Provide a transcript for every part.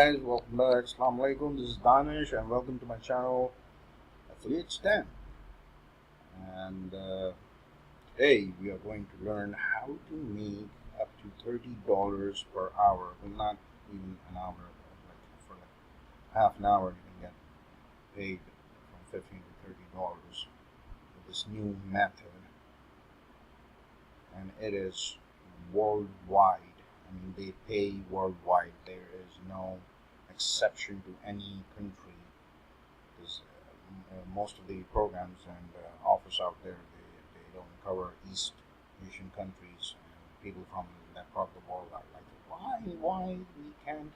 guys, welcome back. Assalamu alaikum. This is Danish and welcome to my channel Affiliate STEM. And today we are going to learn how to make up to $30 per hour. Well, not even an hour, like for like half an hour you can get paid from $15 to $30 with this new method. And it is worldwide. I mean, they pay worldwide. There is no exception to any country, because most of the programs and offers out there, they don't cover East Asian countries, and people from that part of the world are like, why we can't,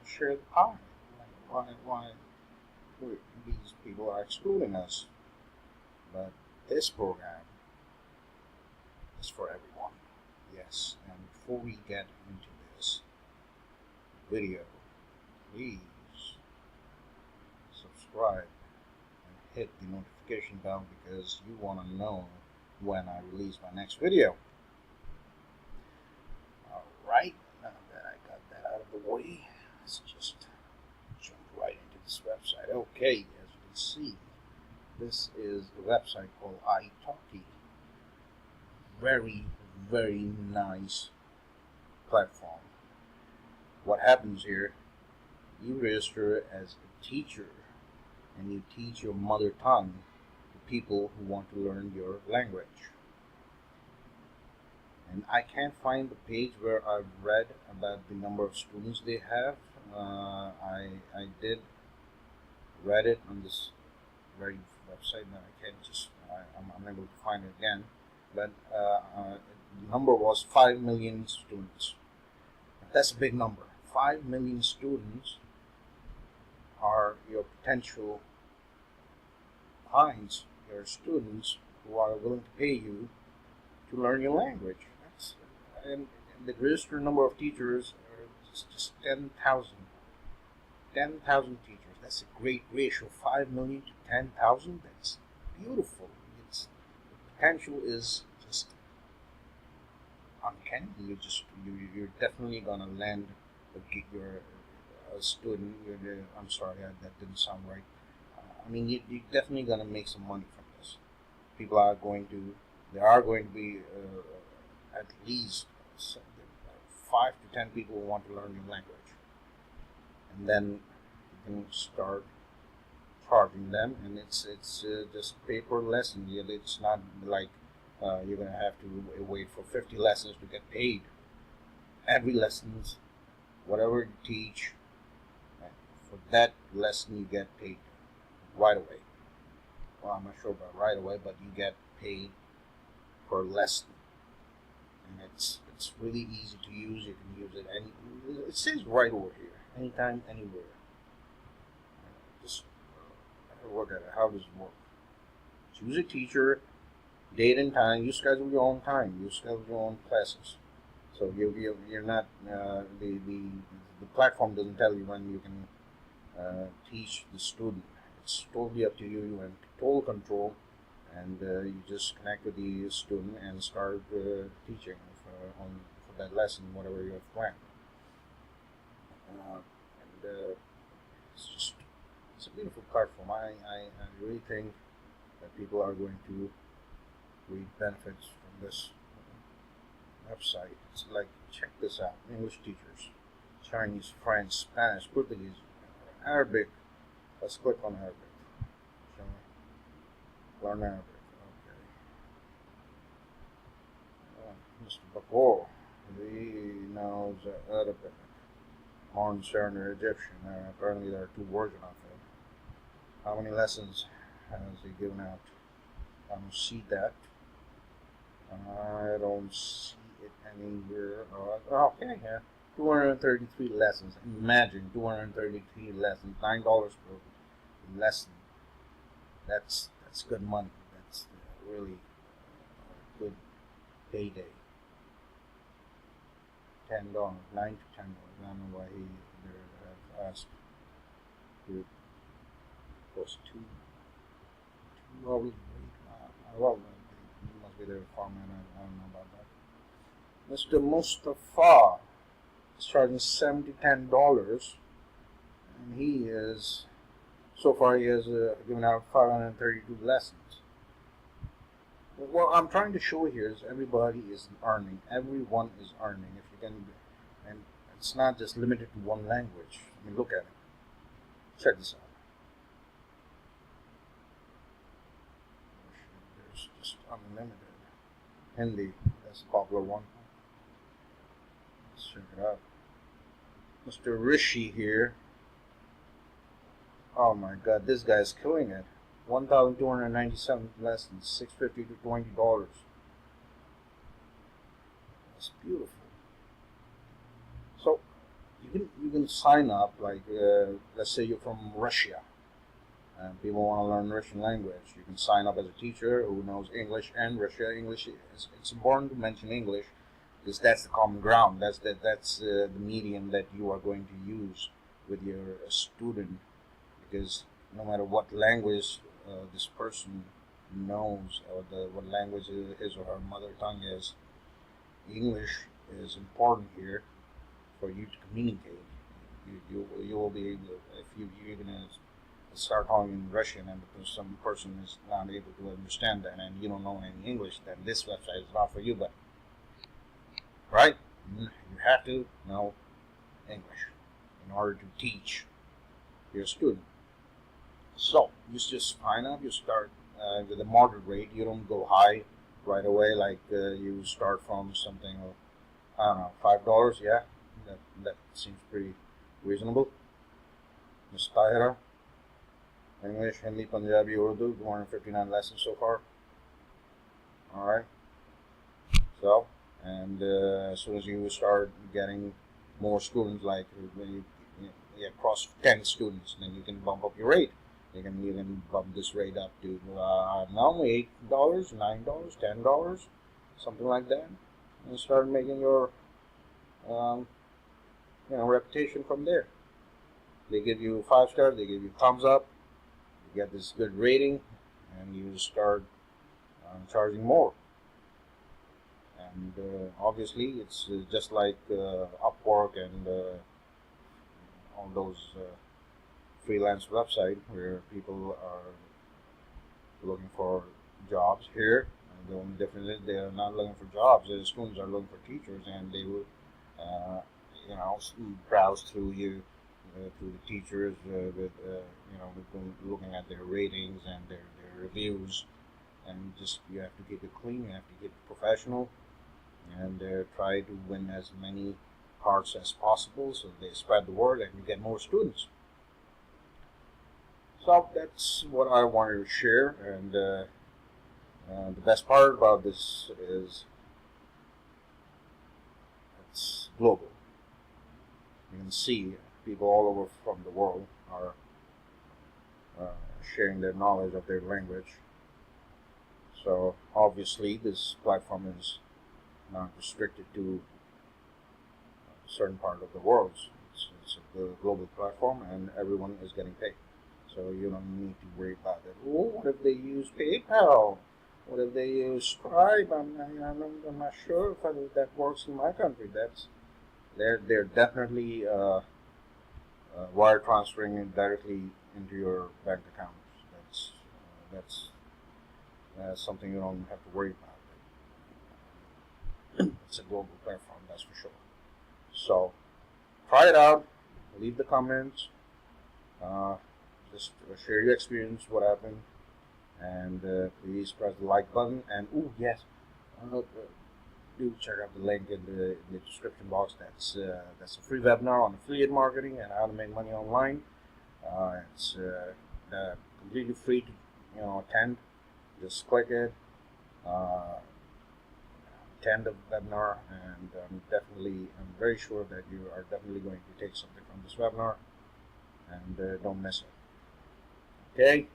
share the pie? Why these people are excluding us? But this program is for everyone. Yes, and before we get into this video, please subscribe and hit the notification bell because you want to know when I release my next video. Alright, now that I got that out of the way, let's just jump right into this website. Okay, as you can see, this is a website called italki. Very nice platform. What happens here, you register as a teacher and you teach your mother tongue to people who want to learn your language. And I can't find the page where I've read about the number of students they have. I did read it on this very website, but I can't just, I'm unable to find it again. But the number was 5 million students. That's a big number. 5 million students are your potential clients, your students who are willing to pay you to learn your language. And the registered number of teachers are just 10,000. 10,000 teachers. That's a great ratio. 5 million to 10,000. That's beautiful. The potential is just uncanny. You're definitely gonna land a student. I'm sorry, that didn't sound right. I mean, you're definitely gonna make some money from this. There are going to be at least 5 to 10 people who want to learn your language, and then you can start charging them, and it's just pay per lesson. It's not like you're gonna have to wait for 50 lessons to get paid. Every lessons, whatever you teach, for that lesson you get paid right away. Well, I'm not sure about right away, but you get paid per lesson, and it's really easy to use. You can use it, and it says right over here, anytime, anywhere. Just work at it. How does it work? Choose a teacher, date and time. You schedule your own time. You schedule your own classes. So you're not the platform doesn't tell you when you can teach the student. It's totally up to you. You have total control, and you just connect with the student and start teaching for that lesson, whatever you have planned. It's a beautiful platform. I really think that people are going to reap benefits from this website. It's like, check this out: English teachers, Chinese, French, Spanish, Portuguese, Arabic. Let's click on Arabic. Shall we? Learn Arabic. Okay. Mr. Bakor, he knows Arabic. Horn Cerner Egyptian. Apparently there are 2 versions of it. How many lessons has he given out? I don't see that. I don't see it anywhere. Okay, yeah. 233 lessons. Imagine 233 lessons. $9 per lesson. That's good money. That's really good payday. $10, $9 to $10. I don't know why he have asked. It was $2 hourly rate. Well, he must be their farmman. I don't know about that. Mr. Mustafa He's charging $10, and he is so far he has given out 532 lessons. What I'm trying to show here is everybody is earning. Everyone is earning. If you can, and it's not just limited to one language. I mean, look at it. Check this out. There's just unlimited. Hindi, that's a popular one. Let's check it out. Mr. Rishi here. Oh my God, this guy's killing it. 1,297 lessons, $6.50 to $20. That's beautiful. So you can sign up like let's say you're from Russia and people want to learn Russian language. You can sign up as a teacher who knows English and Russia. English it's important to mention English because that's the common ground. That's the medium that you are going to use with your student. Because no matter what language this person knows or what language his or her mother tongue is, English is important here for you to communicate. You will be able to, if you're going to start talking in Russian and because some person is not able to understand that and you don't know any English, then this website is not for you. But right, you have to know English in order to teach your student. So you just sign up. You start with a moderate rate. You don't go high right away. Like you start from something, I don't know, $5. Yeah, that seems pretty reasonable. Ms. Tahira, English, Hindi, Punjabi, Urdu, 259 lessons so far. All right. So, and as soon as you start getting more students, like when you cross 10 students, then you can bump up your rate. You can bump this rate up to now $8, $9, $10, something like that, and start making your reputation from there. They give you 5 stars, they give you thumbs up, you get this good rating, and you start charging more. And obviously, it's just like Upwork and all those freelance website where people are looking for jobs here. And the only difference is they are not looking for jobs. The students are looking for teachers, and they would, browse through through the teachers with looking at their ratings and their reviews. And just you have to keep it clean. You have to keep it professional, and try to win as many hearts as possible, so they spread the word and you get more students. So that's what I wanted to share, and the best part about this is it's global. You can see people all over from the world are sharing their knowledge of their language. So obviously this platform is not restricted to a certain part of the world. It's a global platform and everyone is getting paid. So you don't need to worry about that. Oh, what if they use PayPal? What if they use Stripe? I'm not sure if that works in my country. They're definitely wire transferring it directly into your bank account. That's something you don't have to worry about. It's a global platform, that's for sure. So try it out. Leave the comments. Just share your experience, what happened, and please press the like button. And yes, do check out the link in the description box. That's a free webinar on affiliate marketing and how to make money online. It's completely free to attend. Just click it, attend the webinar, and I'm very sure that you are definitely going to take something from this webinar, and don't miss it. Okay,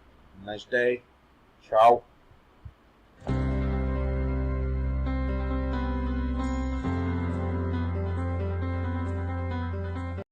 nice day. Ciao.